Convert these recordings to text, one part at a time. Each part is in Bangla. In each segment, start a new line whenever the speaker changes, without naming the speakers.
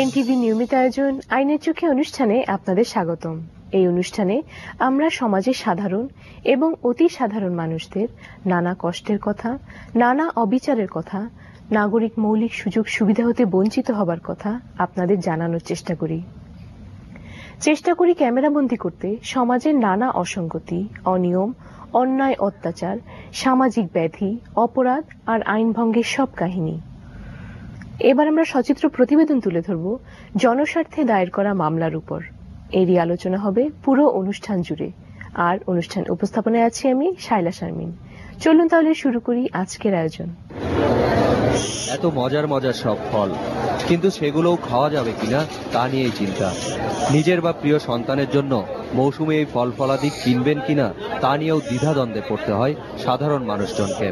এনটিভি নিয়মিত আয়োজন আইনের চোখে অনুষ্ঠানে আপনাদের স্বাগতম। এই অনুষ্ঠানে আমরা সমাজের সাধারণ এবং অতি সাধারণ মানুষদের নানা কষ্টের কথা, নানা অবিচারের কথা, নাগরিক মৌলিক সুযোগ সুবিধা হতে বঞ্চিত হবার কথা আপনাদের জানানোর চেষ্টা করি ক্যামেরাবন্দী করতে সমাজের নানা অসঙ্গতি, অনিয়ম, অন্যায়, অত্যাচার, সামাজিক ব্যাধি, অপরাধ আর আইন ভঙ্গের সব কাহিনী। এবার আমরা সচিত্র প্রতিবেদন তুলে ধরব জনস্বার্থে দায়ের করা মামলার উপর। এরই আলোচনা হবে পুরো অনুষ্ঠান জুড়ে। আর অনুষ্ঠান উপস্থাপনায় আছি আমি শাইলা শারমিন। চলুন তাহলে শুরু করি আজকের আয়োজন।
এত মজার মজার সব ফল, কিন্তু সেগুলোও খাওয়া যাবে কিনা তা নিয়েই চিন্তা। নিজের বা প্রিয় সন্তানের জন্য মৌসুমে এই ফল ফলাদি কিনবেন কিনা তা নিয়েও দ্বিধাদ্বন্দ্বে পড়তে হয় সাধারণ মানুষজনকে।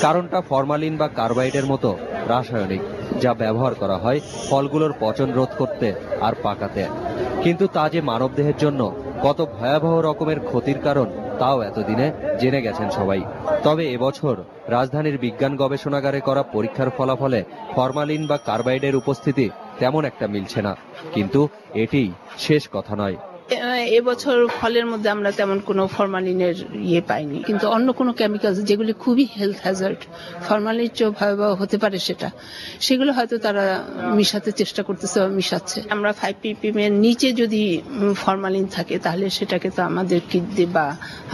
কারণটা ফরমালিন বা কার্বাইডের মতো রাসায়নিক, যা ব্যবহার করা হয় ফলগুলোর পচন রোধ করতে আর পাকাতে। কিন্তু তা যে মানবদেহের জন্য কত ভয়াবহ রকমের ক্ষতির কারণ তাও এতদিনে জেনে গেছেন সবাই। তবে এবছর রাজধানীর বিজ্ঞান গবেষণাগারে করা পরীক্ষার ফলাফলে ফরমালিন বা কার্বাইডের উপস্থিতি তেমন একটা মিলছে না। কিন্তু এটি শেষ কথা নয়।
এবছর ফলের মধ্যে আমরা তেমন কোনো ফরমালিনের পাইনি, কিন্তু অন্য কোনো কেমিক্যাল যেগুলি খুবই হেলথ হ্যাজার্ড, ফরমালিনের চেয়ে ভয়াবহ হতে পারে সেগুলো হয়তো তারা মিশাতে চেষ্টা করতেছে বা মিশাচ্ছে। আমরা 5 ppm এর নিচে যদি ফরমালিন থাকে তাহলে সেটাকে তো আমাদের কিট দিয়ে বা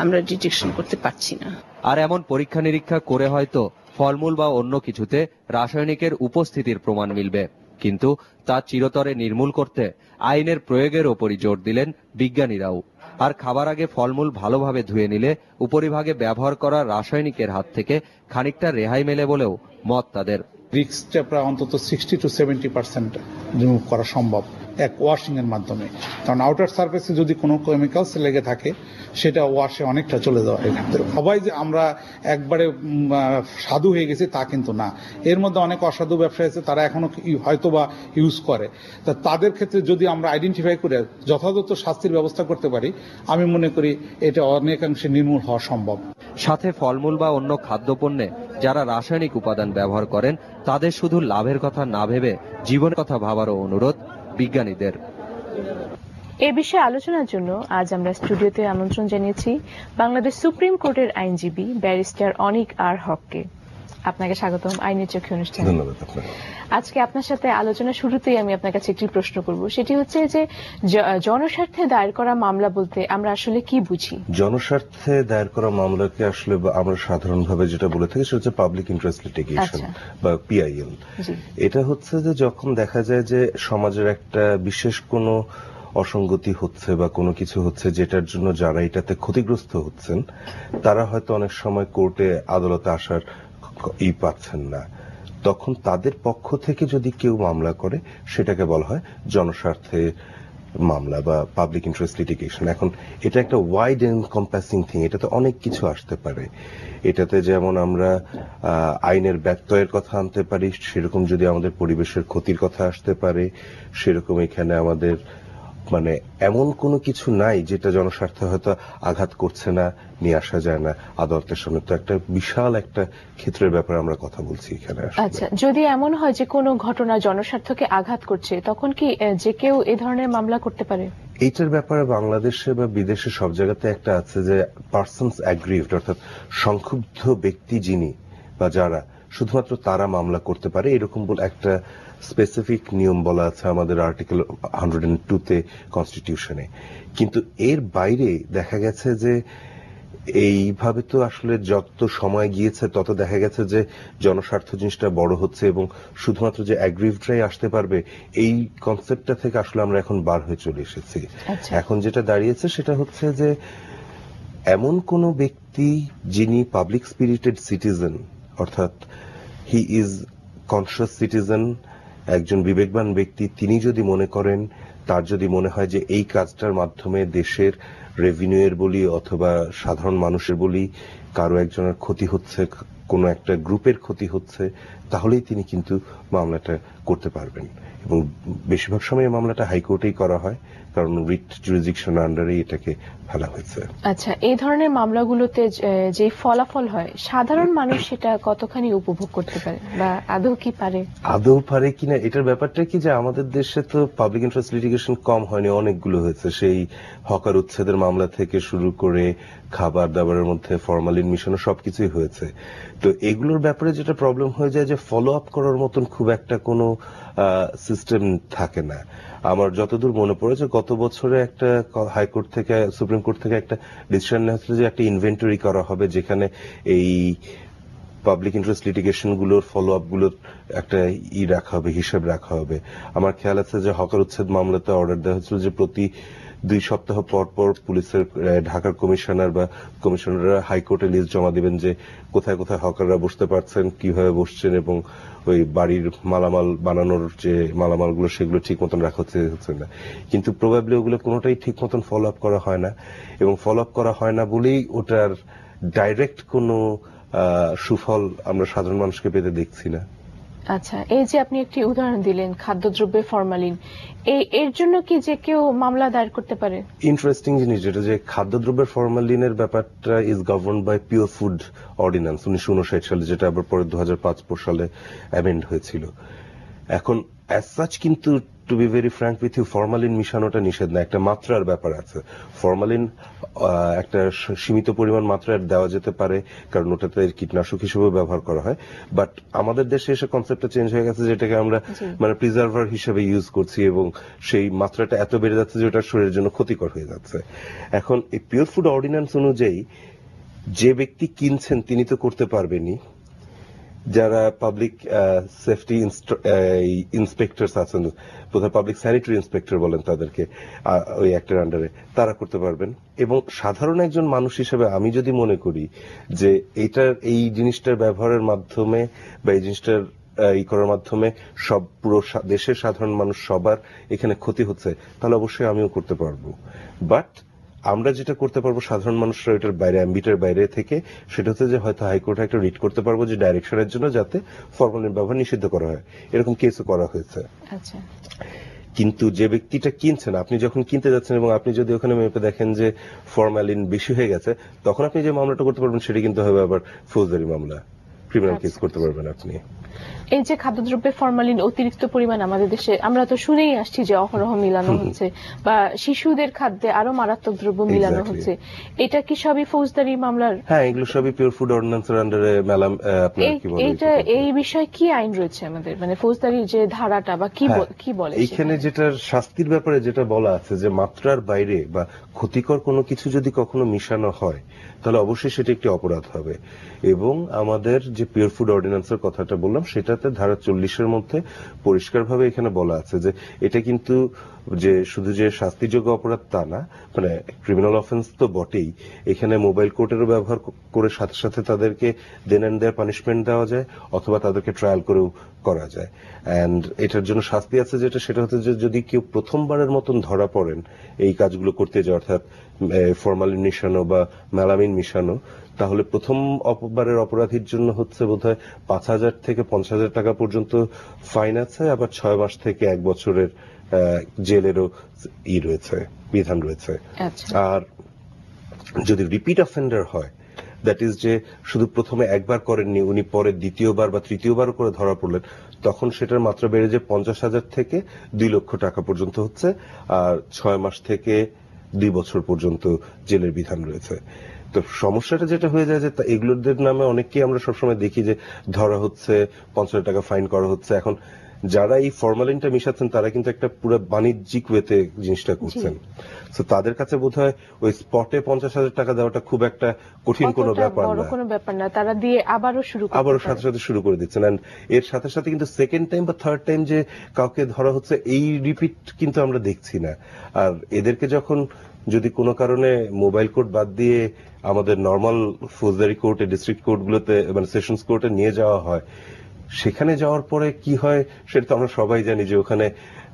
আমরা ডিটেকশন করতে পারছি না।
আর এমন পরীক্ষা নিরীক্ষা করে হয়তো ফলমূল বা অন্য কিছুতে রাসায়নিকের উপস্থিতির প্রমাণ মিলবে, কিন্তু তা চিরতরে নির্মূল করতে আইনের প্রয়োগের ওপরই জোর দিলেন বিজ্ঞানীরাও। আর খাবার আগে ফলমূল ভালোভাবে ধুয়ে নিলে উপরিভাগে ব্যবহার করা রাসায়নিকের হাত থেকে খানিকটা রেহাই মেলে বলেও মত তাদের।
রিস্কটা প্রায় অন্তত 60 to 70% রিমুভ করা সম্ভব এক ওয়াশিং এর মাধ্যমে। কারণ আউটার সারফেসে যদি কোনো কেমিক্যালস লেগে থাকে সেটা ওয়াশে অনেকটা চলে যাওয়ার ক্ষেত্রে। সবাই যে আমরা একবারে সাধু হয়ে গেছি তা কিন্তু না। এর মধ্যে অনেক অসাধু ব্যবসায়ী আছে, তারা এখনো হয়তো বা ইউজ করে। তা তাদের ক্ষেত্রে যদি আমরা আইডেন্টিফাই করে যথাযথ শাস্তির ব্যবস্থা করতে পারি, আমি মনে করি এটা অনেকাংশে নির্মূল হওয়া সম্ভব।
সাথে ফলমূল বা অন্য খাদ্যপণ্যে যারা রাসায়নিক উপাদান ব্যবহার করেন তাদের শুধু লাভের কথা না ভেবে জীবনের কথা ভাবারও অনুরোধ বিজ্ঞানীদের।
এ বিষয়ে আলোচনার জন্য আজ আমরা স্টুডিওতে আমন্ত্রণ জানিয়েছি বাংলাদেশ সুপ্রিম কোর্টের আইনজীবী ব্যারিস্টার অনিক আর হককে। আপনাকে স্বাগতম আইনের চোখে অনুষ্ঠানে।
ধন্যবাদ আপনাকে।
আজকে আপনার সাথে আলোচনা শুরুতেই আমি আপনার কাছে একটি প্রশ্ন করব, সেটি হচ্ছে যে জনস্বার্থে দায়ের করা মামলা বলতে আমরা আসলে কি বুঝি?
জনস্বার্থে দায়ের করা মামলাকে আসলে আমরা সাধারণভাবে যেটা বলে থাকি সেটা হচ্ছে পাবলিক ইন্টারেস্ট লিটিগেশন বা পিআইএল। এটা হচ্ছে যে যখন দেখা যায় যে সমাজের একটা বিশেষ কোনো অসঙ্গতি হচ্ছে বা কোনো কিছু হচ্ছে যেটার জন্য যারা এটাতে ক্ষতিগ্রস্ত হচ্ছেন তারা হয়তো অনেক সময় কোর্টে আদালতে আসার পাচ্ছেন না, তখন তাদের পক্ষ থেকে যদি কেউ মামলা করে সেটাকে বলা হয় জনস্বার্থে মামলা বা পাবলিক ইন্টারেস্ট লিটিগেশন। এখন এটা একটা ওয়াইড এনকম্পাসিং থিং, এটাতে অনেক কিছু আসতে পারে। এটাতে যেমন আমরা আইনের ব্যত্যয়ের কথা আনতে পারি, সেরকম যদি আমাদের পরিবেশের ক্ষতির কথা আসতে পারে, সেরকম এখানে আমাদের মানে এমন কোনো কিছু নাই যেটা জনস্বার্থে হয়তো আঘাত করছে না, নিয়ে আসা যায় না আদালতের সামনে। তো একটা বিশাল একটা ক্ষেত্রের ব্যাপারে আমরা কথা বলছি এখানে।
আচ্ছা, যদি এমন হয় যে কোনো ঘটনা জনস্বার্থকে আঘাত করছে, তখন কি যে কেউ এই ধরনের মামলা করতে পারে?
এইটার ব্যাপারে বাংলাদেশে বা বিদেশে সব জায়গাতে একটা আছে যে পারসনস অ্যাগ্রিভড, অর্থাৎ সংক্ষুব্ধ ব্যক্তি যিনি বা যারা, শুধুমাত্র তারা মামলা করতে পারে, এরকম বলে একটা স্পেসিফিক নিয়ম বলা আছে আমাদের আর্টিকেল 102-তে কনস্টিটিউশনে। কিন্তু এর বাইরে দেখা গেছে যে এইভাবে তো আসলে যত সময় গিয়েছে তত দেখা গেছে যে জনস্বার্থ জিনিসটা বড় হচ্ছে এবং শুধুমাত্র যে অ্যাগ্রিভডরাই আসতে পারবে এই কনসেপ্টটা থেকে আসলে আমরা এখন বার হয়ে চলে এসেছি। এখন যেটা দাঁড়িয়েছে সেটা হচ্ছে যে এমন কোন ব্যক্তি যিনি পাবলিক স্পিরিটেড সিটিজেন, অর্থাৎ হি ইজ কনসিয়াস সিটিজেন, একজন বিবেকবান ব্যক্তি, তিনি যদি মনে করেন, তার যদি মনে হয় যে এই কাজটার মাধ্যমে দেশের রেভিনিউয়ের বলি অথবা সাধারণ মানুষের বলি কারো একজনের ক্ষতি হচ্ছে, কোনো একটা গ্রুপের ক্ষতি হচ্ছে, তাহলেই তিনি কিন্তু মামলাটা করতে পারবেন। এবং বেশিরভাগ সময় এই মামলাটা হাইকোর্টেই করা হয়, কারণ রিট জুরিসডিকশন আন্ডারেই এটাকে ফেলা হয়েছে।
আচ্ছা, এই ধরনের মামলাগুলোতে যে ফলাফল হয় সাধারণ মানুষ সেটা কতখানি উপভোগ করতে পারে বা আদৌ কি পারে?
আদৌ পারে কিনা এটার ব্যাপারটা কি যে আমাদের দেশে তো পাবলিক ইন্টারেস্ট লিটিগেশন কম হয়নি, অনেকগুলো হয়েছে। সেই হকার উচ্ছেদের মামলা থেকে শুরু করে খাবার দাবারের মধ্যে ফরমালিন মিশানো সবকিছুই হয়েছে। তো এগুলোর ব্যাপারে যেটা প্রবলেম হয়ে যায় যে ফলো আপ করার মতন খুব একটা কোনো সিস্টেম থাকে না। আমার যতদূর মনে পড়ে যে গত বছরে একটা হাইকোর্ট থেকে সুপ্রিম কোর্ট থেকে একটা ডিসিশন নেওয়া হয়েছিল যে একটা ইনভেন্টরি করা হবে, যেখানে এই পাবলিক ইন্টারেস্ট লিটিগেশন গুলোর ফলো আপ গুলোর একটা রাখা হবে, হিসাব রাখা হবে। আমার খেয়াল আছে যে হকার উচ্ছেদ মামলাতে অর্ডার দেওয়া হয়েছিল যে প্রতি 2 সপ্তাহ পর পর পুলিশের ঢাকার কমিশনার বা কমিশনাররা হাইকোর্টে লিস্ট জমা দিবেন যে কোথায় কোথায় হকাররা বসতে পারছেন, কিভাবে বসছেন, এবং ওই বাড়ির মালামাল বানানোর যে মালামালগুলো সেগুলো ঠিক মতন রাখা হচ্ছে না। কিন্তু প্রবাবলি ওগুলো কোনোটাই ঠিক মতন ফলো আপ করা হয় না, এবং ফলো আপ করা হয় না বলেই ওটার ডাইরেক্ট কোনো সুফল আমরা সাধারণ মানুষকে পেতে দেখছি না।
আচ্ছা, এই যে আপনি একটি উদাহরণ দিলেন খাদ্যদ্রব্যে ফরমালিন, এর জন্য কি যে কেউ মামলা দায়ের করতে পারে?
ইন্টারেস্টিং জিনিস যেটা যে খাদ্যদ্রব্যের ফরমালিনের ব্যাপারটা is govern by pure food ordinance 1959 সালে, যেটা আবার পরে 2005 সালে অ্যামেন্ড হয়েছিল। এখন অ্যাজ সাচ কিন্তু to be very frank with you, formalin মিশানোটা নিষেধ না, একটা মাত্রার ব্যাপার আছে। ফরমালিন একটা সীমিত পরিমাণ মাত্রায় দেওয়া যেতে পারে, কারণ ওটাতে কীটনাশক হিসেবে ব্যবহার করা হয়। বাট আমাদের দেশে এসে কনসেপ্টটা চেঞ্জ হয়ে গেছে, যেটাকে আমরা মানে প্রিজার্ভার হিসেবে ইউজ করছি, এবং সেই মাত্রাটা এত বেড়ে যাচ্ছে যে ওটা শরীরের জন্য ক্ষতিকর হয়ে যাচ্ছে। এখন এই পিওর ফুড অর্ডিন্যান্স অনুযায়ী যে ব্যক্তি কিনছেন তিনি তো করতে পারবেনই, যারা পাবলিক সেফটি ইন্সপেক্টরস আছেন, বোধহয় পাবলিক স্যানিটারি ইন্সপেক্টর বলেন তাদেরকে, ওই অ্যাক্টের আন্ডারে, তারা করতে পারবেন। এবং সাধারণ একজন মানুষ হিসেবে আমি যদি মনে করি যে এই জিনিসটার ব্যবহারের মাধ্যমে বা এই জিনিসটার করার মাধ্যমে সব পুরো দেশের সাধারণ মানুষ সবার এখানে ক্ষতি হচ্ছে, তাহলে অবশ্যই আমিও করতে পারবো। বাট আমরা যেটা করতে পারবো সাধারণ মানুষরা এটার বাইরে, অ্যাম্বিটের বাইরে থেকে, সেটা হচ্ছে যে হয়তো হাইকোর্টে একটা রিট করতে পারবো যে ডাইরেকশনের জন্য যাতে ফরমালিন ব্যবহার নিষিদ্ধ করা হয়। এরকম কেসও করা হয়েছে।
আচ্ছা,
কিন্তু যে ব্যক্তিটা কিনছেন, আপনি যখন কিনতে যাচ্ছেন এবং আপনি যদি ওখানে মেপে দেখেন যে ফরমালিন বেশি হয়ে গেছে, তখন আপনি যে মামলাটা করতে পারবেন সেটা কিন্তু হবে আবার ফৌজদারি মামলা, ক্রিমিনাল কেস করতে পারবেন আপনি।
এই যে খাদ্যদ্রব্যে ফরমালিন অতিরিক্ত পরিমাণ আমাদের দেশে আমরা তো শুনেই আসছি যে অহরহ মিলানো হচ্ছে, বা শিশুদের খাদ্যে আরো মারাত্মক দ্রব্য মিলানো হচ্ছে, এটা কি সবই ফৌজদারি মামলার?
হ্যাঁ, এগুলো সবই পিওর ফুড অর্ডিন্যান্সের আন্ডারে। ম্যাডাম, আপনার কি বলেন
এইটা, এই বিষয়ে কি আইন রয়েছে আমাদের, মানে ফৌজদারি যে ধারাটা বা কি বলে?
এখানে যেটার শাস্তির ব্যাপারে যেটা বলা আছে যে মাত্রার বাইরে বা ক্ষতিকর কোনো কিছু যদি কখনো মিশানো হয় তাহলে অবশ্যই সেটা একটি অপরাধ হবে। এবং আমাদের যে পিওর ফুড অর্ডিন্যান্সের কথাটা বললাম সেটাতে ধারা 40-এর মধ্যে পরিষ্কারভাবে এখানে বলা আছে যে এটা কিন্তু যে শুধু যে শাস্তিযোগ্য অপরাধ তা না, মানে ক্রিমিনাল অফেন্স তো বটেই, এখানে মোবাইল কোর্টেরও ব্যবহার করে সাথে সাথে তাদেরকে দেন এন্ড দেয়ার পানিশমেন্ট দেওয়া যায়, অথবা তাদেরকে ট্রায়াল করেও করা যায়। এন্ড এটার জন্য শাস্তি আছে যেটা, সেটা হচ্ছে যে যদি কেউ প্রথমবারের মতন ধরা পড়েন এই কাজগুলো করতে যায়, অর্থাৎ ফরমালিন মিশানো বা মেলামিন মিশানো, তাহলে প্রথম বারের অপরাধীর জন্য হচ্ছে বোধহয় 5,000 থেকে 50,000 টাকা পর্যন্ত ফাইন আছে, আবার 6 মাস থেকে 1 বছরের জেলেরও রয়েছে, বিধান রয়েছে। আর যদি রিপিট অফেন্ডার হয়, দ্যাট ইজ যে শুধু প্রথমে একবার করেননি, উনি পরে দ্বিতীয়বার বা তৃতীয়বার করে ধরা পড়লেন, তখন সেটার মাত্রা বেড়ে যে 50,000 থেকে 2 লক্ষ টাকা পর্যন্ত হচ্ছে, আর 6 মাস থেকে 2 বছর পর্যন্ত জেলের বিধান রয়েছে। তো সমস্যাটা যেটা হয়ে যায় যে এগুলোদের নামে অনেককেই আমরা সবসময় দেখি যে ধরা হচ্ছে, 50,000 টাকা ফাইন করা হচ্ছে। এখন যারা এই ফরমালিনটা মিশাচ্ছেন তারা কিন্তু একটা পুরো বাণিজ্যিক ওয়েতে জিনিসটা করছেন, তো তাদের কাছে বোধহয় ওই স্পটে 50,000 টাকা দেওয়াটা খুব একটা কঠিন কোনো ব্যাপার না,
তারা দিয়ে আবারও
সাথে সাথে শুরু করে দিচ্ছেন। এন্ড এর সাথে সাথে কিন্তু সেকেন্ড টাইম বা থার্ড টাইম যে কাউকে ধরা হচ্ছে এই রিপিট কিন্তু আমরা দেখছি না। আর এদেরকে যখন যদি কোনো কারণে মোবাইল কোর্ট বাদ দিয়ে আমাদের নর্মাল ফৌজদারি কোর্টে, ডিস্ট্রিক্ট কোর্টগুলোতে, মানে সেশনস কোর্টে নিয়ে যাওয়া হয়, সেখানে যাওয়ার পরে কি হয় সেটা তো আমরা সবাই জানি যে ওখানে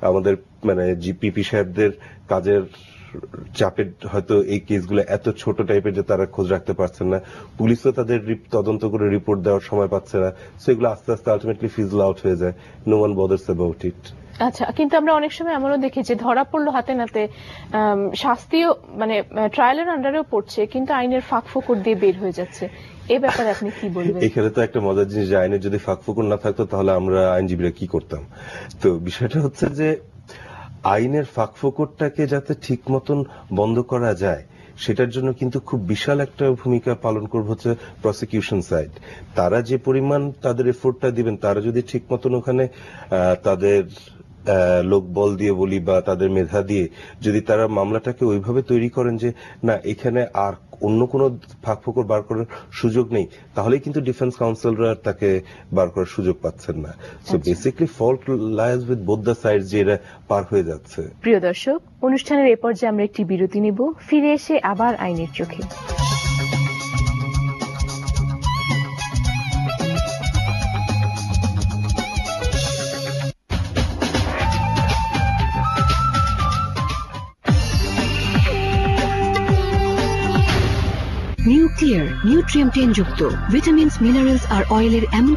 আমাদের মানে জিপিপি সাহেবদের কাজের চাপে হয়তো এই কেসগুলো এত ছোট টাইপের যে তারা খোঁজ রাখতে পারছেন না, পুলিশও তাদের তদন্ত করে রিপোর্ট দেওয়ার সময় পাচ্ছে না, সো এগুলো আস্তে আস্তে আলটিমেটলি ফিজল আউট হয়ে যায়। No one bothers about it.
আচ্ছা, কিন্তু আমরা অনেক সময় এমনও দেখি যে ধরা পড়লো হাতে নাতে, শাস্তিও মানে ট্রায়ালের আন্ডারেও পড়ছে, কিন্তু আইনের ফাঁক ফোকর দিয়ে বের হয়ে যাচ্ছে। এ ব্যাপারে আপনি কি বলবেন?
এখানে তো একটা মজার জিনিস, যে আইনের যদি ফাঁক ফোকর না থাকতো তাহলে আমরা আইনজীবীরা কি করতাম। তো বিষয়টা হচ্ছে যে আইনের ফাঁক ফোকরটাকে যাতে ঠিক মতন বন্ধ করা যায়, সেটার জন্য কিন্তু খুব বিশাল একটা ভূমিকা পালন করবে হচ্ছে প্রসিকিউশন সাইড। তারা যে পরিমাণ তাদের এফোর্টটা দিবেন, তারা যদি ঠিক মতন ওখানে তাদের লোকবল দিয়ে বলি বা তাদের মেধা দিয়ে যদি তারা মামলাটাকে ওইভাবে তৈরি করেন যে না এখানে আর অন্য কোনো ফাঁক ফোকর বার করার সুযোগ নেই, তাহলেই কিন্তু ডিফেন্স কাউন্সিলরা তাকে বার করার সুযোগ পাচ্ছেন না। So basically fault lies with both the sides, যে এরা পার হয়ে যাচ্ছে।
প্রিয় দর্শক, অনুষ্ঠানের এ পর্যায়ে আমরা একটি বিরতি নিব, ফিরে এসে আবার আইনের চোখে।
নিউক্লিয়ার নিউট্রিয়েন্ট যুক্ত ভিটামিনস, মিনারেলস আর অয়েলের এমন